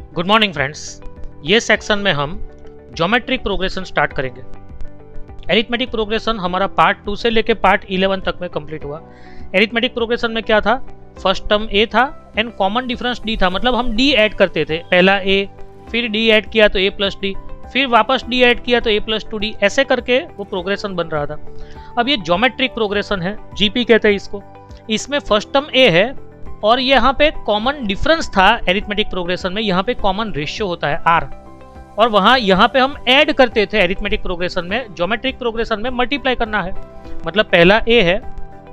Good morning friends. ये section में हम ज्योमेट्रिक प्रोग्रेशन स्टार्ट करेंगे। एरिथमेटिक प्रोग्रेशन हमारा पार्ट 2 से लेके पार्ट 11 तक में कंप्लीट हुआ। एरिथमेटिक प्रोग्रेशन में क्या था, फर्स्ट टर्म ए था एंड कॉमन डिफरेंस डी था, मतलब हम डी ऐड करते थे। पहला ए, फिर डी ऐड किया तो ए प्लस डी, फिर वापस डी ऐड किया तो ए प्लस 2d, ऐसे करके वो प्रोग्रेशन बन रहा था। अब ये ज्योमेट्रिक प्रोग्रेशन है, जीपी कहते हैं इसको। इसमें फर्स्ट टर्म ए है और यहाँ पे कॉमन डिफरेंस था। एरिथमेटिक प्रोग्रेशन में यहाँ पे कॉमन रेशियो होता है आर, और वहाँ यहाँ पे हम ऐड करते थे। एरिथमेटिक प्रोग्रेशन में, ज्योमेट्रिक प्रोग्रेशन में मल्टीप्लाई करना है, मतलब पहला ए है,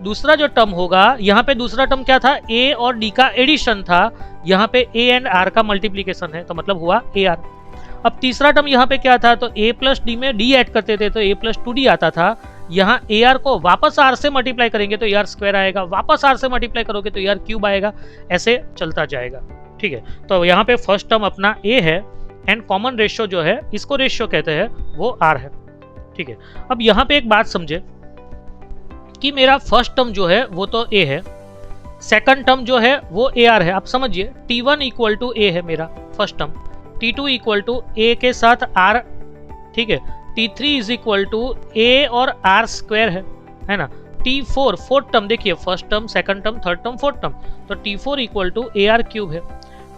दूसरा जो टर्म होगा, यहाँ पे दूसरा टर्म क्या था, ए और डी का एडिशन था, यहाँ पे ए एंड आर का मल्टीप्लीकेशन है, तो मतलब हुआ ए आर। अब तीसरा टर्म यहाँ पे क्या था, तो ए प्लस डी में डी ऐड करते थे तो ए प्लस 2d आता था। यहाँ ए आर को वापस आर से मल्टीप्लाई करेंगे तो ए आर स्क्वायर आएगा, वापस आर से मल्टीप्लाई करोगे तो ए आर क्यूब आएगा, ऐसे चलता जाएगा। ठीक है, तो यहाँ पे फर्स्ट टर्म अपना ए है एंड कॉमन रेशियो जो है, इसको रेशियो कहते हैं, वो आर है। ठीक है, अब यहाँ पे एक बात समझे कि मेरा फर्स्ट टर्म जो है वो तो ए है, सेकंड टर्म जो है वो ए आर है। आप समझिए, T1 इक्वल टू ए है मेरा first term, T2 equal to A के साथ आर, ठीक है, T3 इज इक्वल टू ए और आर स्क्वायर है ना। T4 फोर्थ टर्म, देखिए first term, second term, third term, fourth term, तो T4 equal to a r cube है।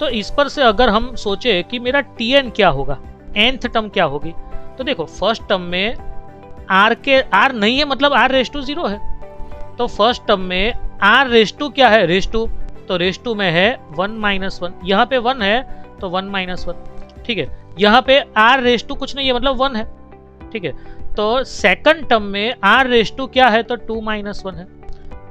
तो इस पर से अगर हम सोचे कि मेरा Tn क्या होगा, nth टर्म क्या होगी, तो देखो फर्स्ट टर्म में आर नहीं है, मतलब आर रेस टू 0 है, तो फर्स्ट टर्म में आर रेस टू क्या है, रेस टू, तो रेस टू में है 1 - 1, यहाँ पे 1 है तो 1 - 1। ठीक है, यहाँ पे आर रेस टू कुछ नहीं है, मतलब 1 है। ठीक है, तो सेकंड टर्म में आर रेस टू क्या है, तो 2 - 1 है।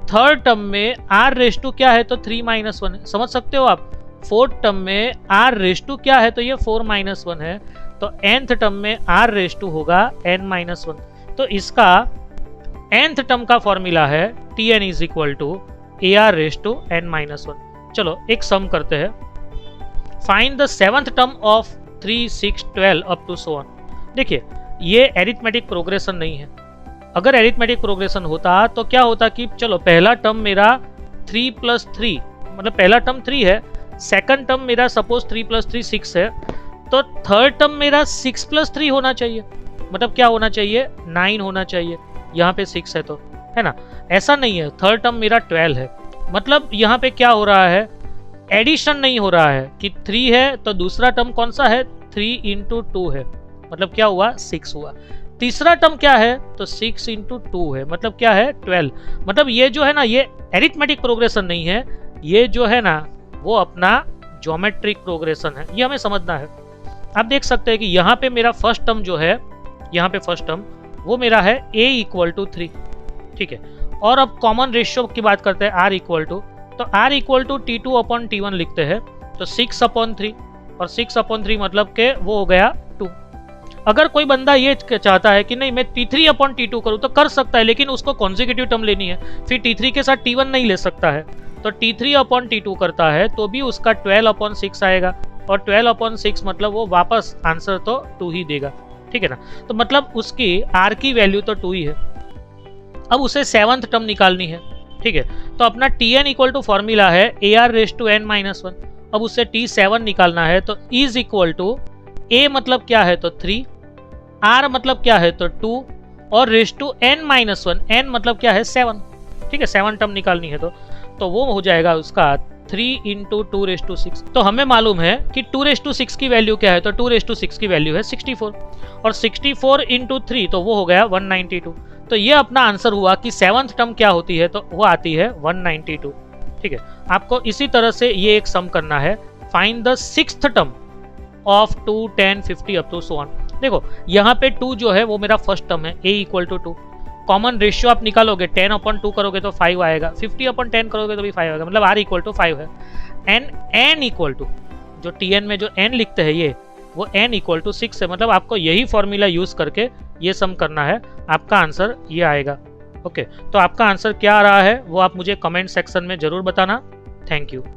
थर्ड टर्म में आर रेस टू क्या है, तो 3 - 1 है, समझ सकते हो आप। फोर्थ टर्म में आर रेस टू क्या है, तो ये 4 - 1 है, तो nth टर्म में आर रेस टू होगा n - 1। तो इसका nth टर्म का फॉर्मूला है Tn is equal to a r raise to n - 1। चलो एक सम करते हैं। Find the seventh term of 3, 6, 12 up to so on. देखिए ये एरिथमेटिक प्रोग्रेशन नहीं है। अगर एरिथमेटिक प्रोग्रेशन होता तो क्या होता कि चलो पहला टर्म मेरा 3 + 3, मतलब पहला टर्म 3 है, सेकंड टर्म मेरा सपोज 3 + 3 6 है, तो थर्ड टर्म मेरा 6 + 3 होना चाहिए, मतलब क्या होना चाहिए, 9 होना चाहिए। यहाँ पे 6 है तो, है ना, ऐसा नहीं है। थर्ड टर्म मेरा 12 है, मतलब यहाँ पे क्या हो रहा है, एडिशन नहीं हो रहा है कि 3 है तो दूसरा टर्म कौन सा है, 3 × 2 है, मतलब क्या हुआ, 6 हुआ। तीसरा टर्म क्या है, तो 6 × 2 है, मतलब क्या है, 12। मतलब ये जो है ना, ये एरिथमेटिक प्रोग्रेशन नहीं है, ये जो है ना वो अपना ज्योमेट्रिक प्रोग्रेशन है, ये हमें समझना है। आप देख सकते हैं कि यहाँ पे मेरा फर्स्ट टर्म जो है, यहाँ पे फर्स्ट टर्म वो मेरा है a = 3। ठीक है, और अब कॉमन रेशियो की बात करते हैं, r इक्वल टू, तो r इक्वल टू T2/T1 लिखते हैं, तो 6/3, और 6/3 मतलब के वो हो गया 2। अगर कोई बंदा ये चाहता है कि नहीं मैं T3/T2 करूँ तो कर सकता है, लेकिन उसको कॉन्जिक्यूटिव टर्म लेनी है, फिर T3 के साथ T1 नहीं ले सकता है, तो T3/T2 करता है तो भी उसका 12/6 आएगा, और 12/6 मतलब वो वापस आंसर तो 2 ही देगा। ठीक है ना, तो मतलब उसकी r की वैल्यू तो 2 ही है। अब उसे सेवंथ टर्म निकालनी है। ठीक है, तो अपना Tn इक्वल टू फॉर्मूला है a r raise to n - 1। अब उससे T7 निकालना है, तो इज इक्वल टू a मतलब क्या है, तो 3, r मतलब क्या है, तो 2, और रेस टू n - 1, n मतलब क्या है, 7। ठीक है, 7 टर्म निकालनी है तो वो हो जाएगा उसका 3 × 2⁶। तो हमें मालूम है कि 2�6 की वैल्यू क्या है, तो 2�6 की वैल्यू है 64, और 64 × 3 तो वो हो गया 192। तो ये अपना आंसर हुआ कि सेवंथ टर्म क्या होती है, तो वो आती है 192। ठीक है, आपको इसी तरह से ये एक सम करना है, find the sixth term of 2, 10, 50 up to so on. देखो यहाँ पे 2 जो है वो मेरा फर्स्ट टर्म है, a = 2। कॉमन रेशियो आप निकालोगे, 10/2 करोगे तो 5 आएगा, 50/10 करोगे तो भी 5 आएगा, मतलब r = 5 है। एंड n इक्वल टू, जो Tn में जो n लिखते हैं ये, वो n = 6 है, मतलब आपको यही फॉर्मूला यूज करके ये सम करना है, आपका आंसर ये आएगा। ओके, तो आपका आंसर क्या आ रहा है वो आप मुझे कमेंट सेक्शन में जरूर बताना। Thank you.